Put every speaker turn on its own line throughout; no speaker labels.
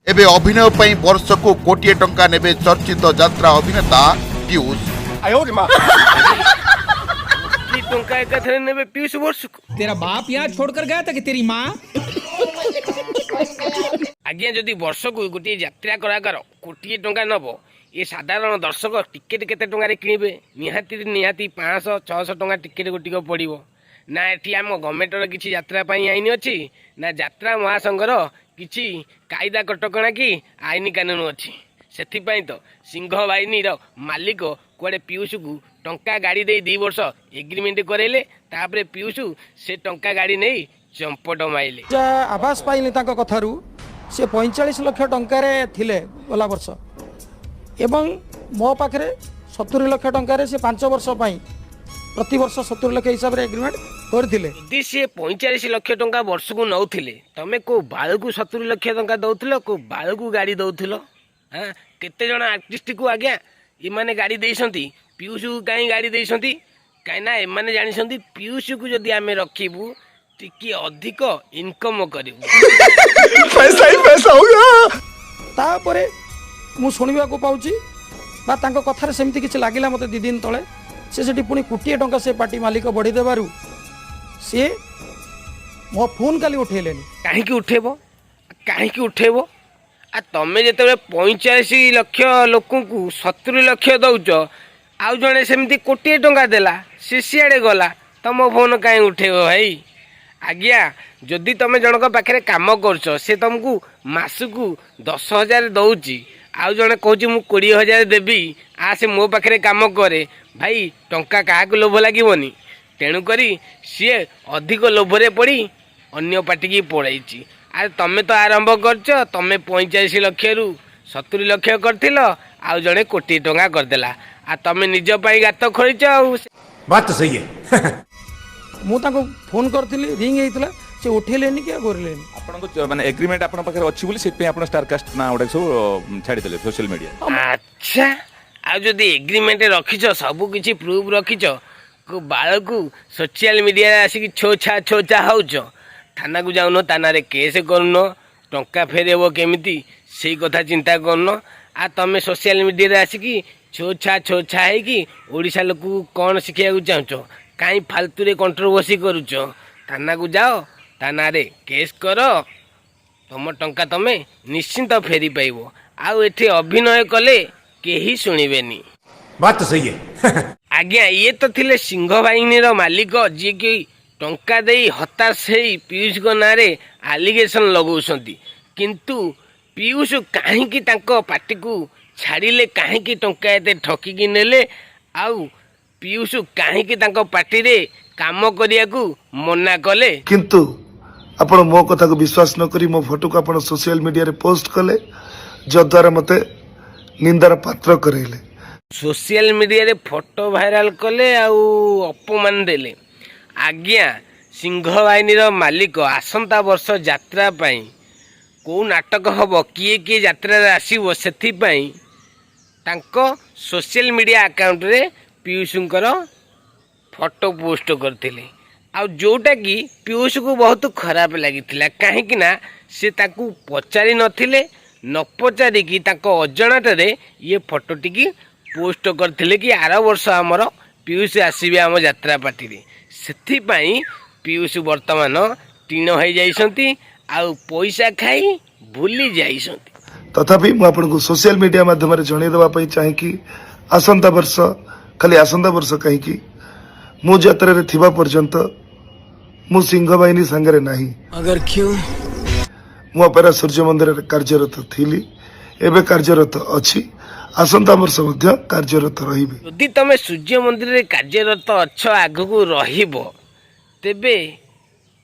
एबे अभिनय पई वर्ष को कोटिए टंका नेबे चर्चित यात्रा अभिनेता पीयूष।
की टंका एकथरे नेबे पीयूष वर्ष को?
तेरा बाप यहाँ छोड़कर गया था कि तेरी माँ?
आज्ञा जदि वर्ष को गोटे यात्रा कलाकार कोटिए टंका नब ये साधारण दर्शक टिकेट केते टंका रे किनिबे? निहाती 500-600 टंका टिकेट गोटिक पड़िबो ना। एठी आम गवर्नमेंटर किछि यात्रा पई आईन अछि ना यात्रा महासंघर किछि कायदा कटकणा की आईन कानून अछि। सेथिपाई तो सिंह बाहिनी मालिक कुआडे पीयूष को टंका गाड़ी दे 2 वर्ष एग्रीमेंट करेले तापरे पीयूष से टंका गाड़ी नहीं चंपट माइले।
आभास पाइले तांको कथारू से 45 लाख टंका रे थिले गला वर्ष एवं मो पाखरे 70 लाख टंका रे से 5 वर्ष पाई प्रति वर्ष 70 लाख हिसाब रे एग्रीमेंट करथिले।
यदि से 45 लाख टंका वर्ष को नौथिले तमे को बाळ को 70 लाख टंका दउथिलो को बाळ को गाड़ी दउथिलो? हां केते जण आर्टिस्ट को आज्ञा ए माने गाड़ी देइसंती पीयूष को काई गाड़ी देइसंती काई ना ए माने जानिसंती पीयूष को जदि आमे रखिबू टिकी अधिक इनकम करिबू।
पैसा ही पैसा होगा।
तापरे मु सुनिबा को पाउची बा तांको कथारे सेमति किछ लागिला मते 2 दिन तळे से पुणी कोटिए टंका से पार्टी मालिक बढ़ी देबारु से मो फोन काली उठेलेनी।
काहे उठेबो आ तमे जेतबे 45 लाख लोक को 70 लाख दउच आउ जणे सेमती कोटिए टंका देला से सियाड़े गला तम फोन काहे उठेबो भाई? आज्ञा जदि तमे जनक पाखरे काम करछ से तुमको मासकू 10,000 दउची आउ जणे कहूची मु 20,000 देबी आ से मो पाखरे काम करे भाई टंका क्या लोभ लगे तेणु करी सी अधिक लोभरे पड़ी अन्य पार्टी की पड़ाई। अरे तमें तो आरंभ करछ तमें 45 लाख रु 70 लाख कर आउ जड़े कोटी टंका करदेला आ तमें निज पाई गात खोलीच।
बात तो सही है।
मु ताको फोन करथिली रिंग हेइतला से उठेलेनी क्या करलेनी
आपनको माने एग्रीमेंट आपन पाखरे अछि बोली सेट पे आपन स्टार कास्ट ना ओडे सब छाडी देले सोशल मीडिया।
अच्छा आ जदि एग्रीमेंट रखिछ सब किछि प्रूफ रखिछ को बाळ को सोशल मीडिया आसिक छोछा होउछ थाना को जाउनो थाना रे केस करनो टंका फेरेबो केमिति सेई कथा चिंता करनो आ तमे सोशल मीडिया रे आसिक छोछा है कि ओडिसा लोक को कोन सिखिया को चाहछो काई फालतू रे कंट्रोवर्सी करूछ। थाना को जाओ थाना रे केस करो तुम टंका तमे निश्चिंत फेरी पाइबो आउ एठी अभिनय कले केही सुनिबेनी।
बात तो सही है।
आज्ञा ये तो थिले सिंह बाहिनी मालिक जी कि टंका देई हताश हेई पीयूष को नारे आलिगेशन लगौसंती किंतु पीयूष काहेकि तांको पार्टी को छाड़िले काहेकि टंका एते ठकिकी नेले आउ पीयूष काहेकि तांको पार्टी रे काम करिया को मना कले।
किंतु आपण मो कथा को विश्वास न करी मो फोटो को आपण सोशल मीडिया रे पोस्ट कले जद्वारा मते निंदार पात्र करेले।
सोशल मीडिया रे फोटो वायरल कले आउ अपमान देले। आज्ञा सिंह बाहिनी मालिक आसंता वर्ष यात्रा पाई को नाटक हबो किए किए यात्रा रे आसीबो सेथि पाई तांको सोशल मीडिया अकाउंट रे पीयूषंकर फोटो पोस्ट करथिले आउ जोटा कि पीयूष को बहुत खराब लागिथिला काहेकि ना से ताकू पचारि नथिले न पचारिकी ताको अजणाटरे ये फोटो टिकी पोस्ट करथिले कि आर वर्ष आमर पीयूष आसीबे आम यात्रा पार्टी रे सेथिपाई पीयूष वर्तमान टीण हो जाइसंती आउ पैसा खाई भूली जाइसंती।
तथापि मु आपनको सोशल मीडिया माध्यम रे जणै देबा पई चाहे कि आसंता वर्ष खाली आसंता वर्ष कहीं कि मु यात्रा रे थिबा पर्यंत मु सिंह बाहिनी संगे नाही।
अगर क्यों
मु अपेरा सूर्य मंदिर रे कार्यरत थिली एबे कार्यरत अछि आसंता वर्ष मध्य कार्यरत रहिबे।
यदि तमे सूर्य मंदिर रे कार्यरत अछ आगु रहिबो तेबे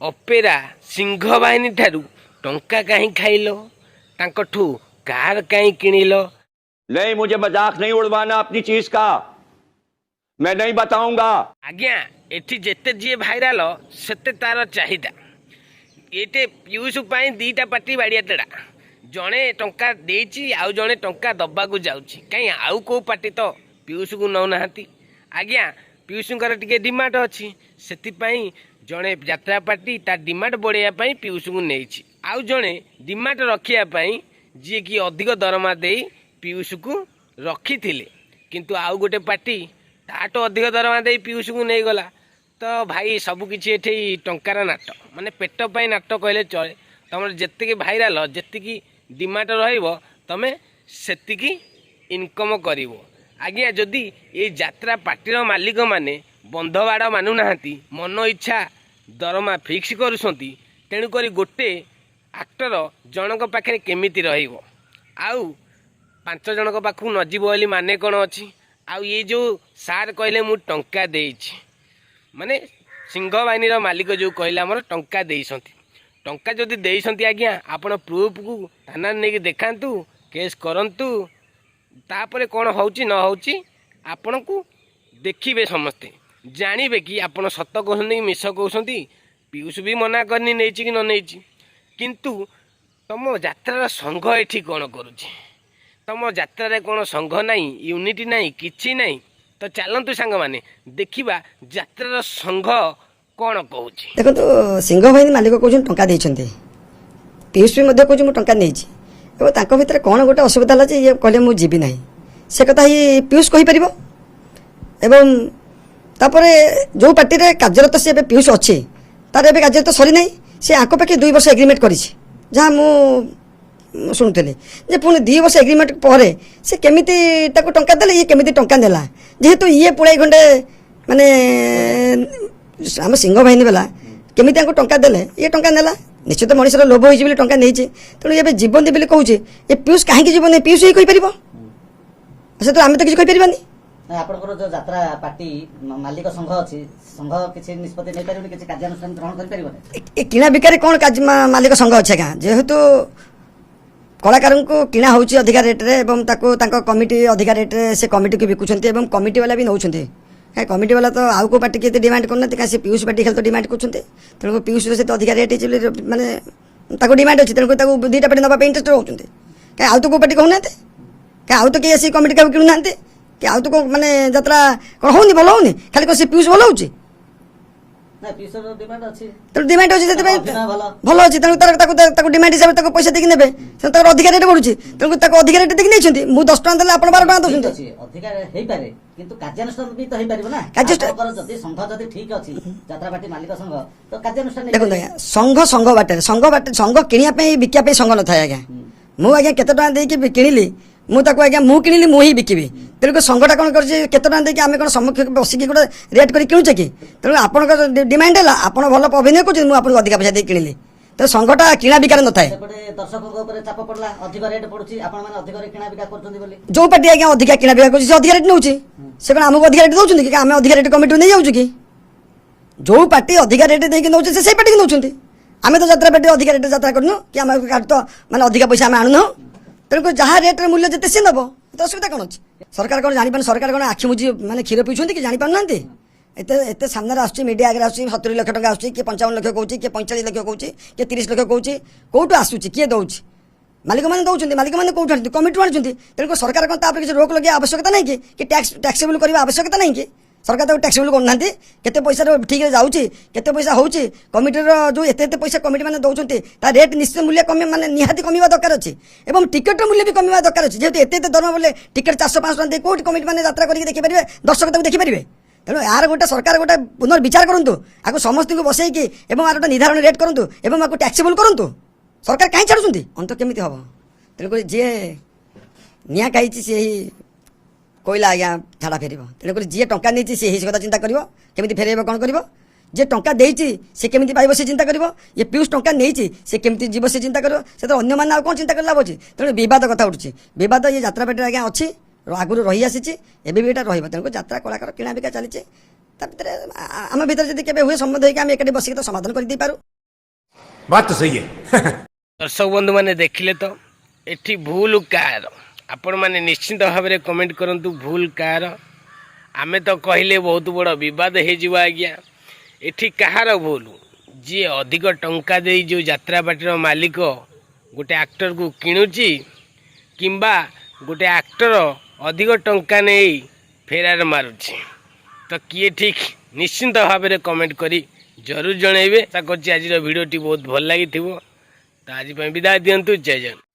अपेरा सिंह बाहिनी ठारू टंका काहे खाइलो तांकठू कार काहे किनिलो?
नहीं मुझे मजाक नहीं उड़वाना अपनी चीज का मैं नहीं बताऊंगा।
आज्ञा एठी जेते जी भाइराल सेते तार चाहिदा एटे पीयूष पाई 2टा पार्टी बाड़िया तेड़ा जड़े टंका देची आउ जड़े टंका दबा को जाउची कहीं आउ को पार्टी तो पीयूष को नौ नाहांती। आज्ञा पीयूषंकर टिके डिमांड अच्छी सेतिपाई जड़े यात्रा पार्टी ता डिमांड बढ़ाया पीयूष को नहीं आउ जड़े डिमांड रखिया जी कि अधिक दरमा दे पीयूष को रखी किंतु आउ गोटे पार्टी ताठो अधिक दरमा दे पीयूष को नहीं गला। तो भाई सबकिछि एठी टंकार नाट माने पेट पाई नाट कहले चले। तुम जेतिकी भाइराल जेतिकी डिमांड रहिबो तमे सेतिकी इनकम करिवो। आज्ञा जदि ये यात्रा पार्टीर मालिक माने बंध बाड़ मानु नाहांती मन इच्छा दरमा फिक्स करुसंती तेणुक गोटे आक्टर जनक पाखे केमिति रहिबो आउ 5 जनक पाखु न जीवो बोली माने कौन अच्छी। आउ ये जो सार कहले मु टंका देइछि माने सिंह बाहिनी मालिक जो कहले आमर टंका देइसंती टंका जदि देइसंती आज्ञा आपण प्रूफ को थाना नहीं देखांतु केस करंतु तापरे कौन होउची न होउची आपण को देखिबे समस्ते जानिबे कि आपण सत कहउछंती मिछ कहउछंती। पीयूष भी मना करनी नेछि कि न नेछि किंतु तुम यात्रार संघ एठी कौन करुछि तुम यात्रा कौन संघ नाई यूनिटी नाई किछि नाई। तो चलतु सांग माने देखिबा यात्रार संघ कौन कहउछि।
देखो तो सिंह बाहिनी मालिक कहउछन टंका देइछन्ते पीयूष भी मध्य कहउछ मु टंका नेछि एवं तांको भितर कौन गोटे असुविधा होला जे ये कहले मु जीवी नाही से कथा ही पीयूष कहि परिबो। एवं तापरे जो पार्टी रे कार्यरत से पीयूष अछि तार एबे कार्यरत सरी नाही से आको पाखे 2 वर्ष एग्रीमेंट करिछि जहाँ मु शुणुली जे पुणी 2 वर्ष एग्रीमेंट पर से केमिति ताको टंका देले ये केमिति टंका नेला जेहेतु ये पुणे घंटे माने आम सिंह बाहिनी वाला केमिति आको टंका देले ये टंका नेला निश्चित मनुष्यर लोभ होइछि बोली टंका नेइछि तेणु ये जीवन बोली कहूछि ये पीयूष काहेकि जीवन नहीं पीयूष ही कहि परिबो से तो आमे तो किछ कहि परिबानी।
आपनकर जो यात्रा पार्टी मालिक संघ अछि संघ किछि निष्पत्ति नै परिबो किछि कार्यानुष्ठान ग्रहण करि परिबो
ए किणा बिकारे कोन मालिक संघ अछि का जेहेतु कलाकार को किणा होउछि अधिकार रेट रे एवं ताको ताको कमिटी अधिकार रेट रे से कमिटी को बिकुछन्ते एवं कमिटी वाला भी नउछन्ते है कमिटी वाला तो आउ को पार्टी के डिमांड करनते का से पीयूष पार्टी खेल तो डिमांड करछन्ते तेणु पीयूष से तो अधिकार रेट अछि माने ताको डिमांड अछि तेणु ताको दुईटा पार्टी नबा पे इंटरेस्ट होउछन्ते का आउ तो को पार्टी कहउनाते का आउ तो के एसी कमिटी का किनुनाते कि आउ तो को माने यात्रा कोन होउनी भलो होउनी खाली को से पीयूष भलो होउछि
ना पीयूष रो डिमांड अछि
तो डिमांड अछि जते भलो अछि तेणु ताको डिमांड हिसाब ताको पैसा देकी नेबे से ताको अधिकार रेट बढ़ुछि तेणु ताको अधिकार रेट देकी नैछन्ती मु 10 टका देले आपण 12 टका दोछन्ती
अधिकार हेइ पारे किंतु कार्यानुष्ठान भी तो हेइ पारिबो ना आपनकर जति संघ जति ठीक अछि यात्रा पार्टी मालिक संघ तो कार्यानुष्ठान
देखो आज्ञा संघ किनिया पे बिकिया पे संघ न थाए आज्ञा मु आज्ञा केते टका देकी किनिली मु ताको आज्ञा मु किनिली मु ही बिकिबी तेणु संघटा कौन कर केते टका देकी आमे कोन सम्मुख बसिकी गोटे रेट करी किणुचे कि तेणु आपन डिमांड है आप भल अभिनय कर मुझे अधिक पैसा दे किणिली तो संघटा किणा बिकार न थाए
दर्शकों ऊपर चाप पड़ला अधिक रेट पड़ुची आपण माने अधिक रे किणा बिका करछन्ती बोली
जो पार्टी आज्ञा अधिक किणा बिका करछि से अधिक रेट नउछि से कोन हमको अधिक रेट दउछन्ती कि आमे अधिक रेट कमिटी नै जाउछु कि जो पार्टी अधिक रेट देकी नउछि से पार्टी कि नउछन्ती आमे तो यात्रा पार्टी अधिक रेट यात्रा करनु कि आमे तो माने अधिक पैसा आमे आनु न तेणु जहाँ रेट मूल्य जिते सी नब तो असुविधा कौन अच्छी सरकार कौन जानी सरकार कौन आखि मुझी माने क्षीर पीछे कि जानी पाना एत सामने आस मीडिया आगे आस 70 लाख टका आस किए 55 लाख कहूँ किए 45 लाख कहूँ किए 30 लाख कहूँ कौटू आसूँ किए दौर मालिक मैंने दौरान मालिक मैंने कौट आनी कमिटी आनी तेणु सरकार कौन तापर किसी रोक लगे आवश्यकता नहीं कि टैक्सेबल करने आवश्यकता नहीं कि सरकार तो टैक्सेबल करना केते पैसा ठीक है जाऊँगी केते पैसा होची कमिटीर जो एते पैसा कमिटी मैंने दौरान ता रेट निश्चित मूल्य कमी माने निहाती कमिवा दरकार अच्छी एवं टिकेट मूल्य भी कमिवा दरकार अच्छी जेहेतु एते दरमा बोले टिकेट 400-500 टका कौट कमिटी मैंने यात्रा करके देखिपारे दर्शक देखिपारे तेणु यार गोटे सरकार गोटे पुनर्विचार करूँ आपको समस्त को बसैकी और गोटे निर्धारण रेट करूँ और आपको टैक्सेबल करूँ सरकार कहीं छाड़ुंट अंत केमी हम तेणुक जी निआ खाई सी कोईला आज्ञा झाड़ा फेर तेणुक जी टंका नहीं सी कथा चिंता करमी फेरब कौन कर जे टंका देइछि से केमिति पाइबो से चिंता करिवो ये पीयूष टंका नेइछि से केमिति जीव से चिंता करिवो से तो अन्य मान आ कोन चिंता करला बोछि तेणु विवाद कथा उठुछि विवाद ये यात्रा पेटे आज्ञा अछि आगुरु रही आसीछि एबे भी एटा रहिबो तेणु यात्रा कलाकार किणा बिका चलीछि ता भितर आम भितर जदि केबे हुए संबंध होइके आम एकाठी बसिक तो समाधान कर दी पारू
बात तो सही है।
दर्शक बंधु मैंने देखिले तो एठी भूल कार आपण मैंने निश्चिंत भाव में कमेंट करंतु भूल कार आमे तो कहले बहुत बड़ विवाद हो जीवा आज्ञा एठी कहार भूल जी अधिक टंका दे जो यात्रा पार्टीर मालिक गोटे एक्टर को किणुची किंबा गोटे एक्टर अधिक टंका नहीं फेरार मारुची तो किए ठीक निश्चिंत भाव में कमेंट करी जरूर जनइबे। आशा करछि आज वीडियोटी बहुत भल लगी तो आज विदाय दिंतु। जय जगन्नाथ।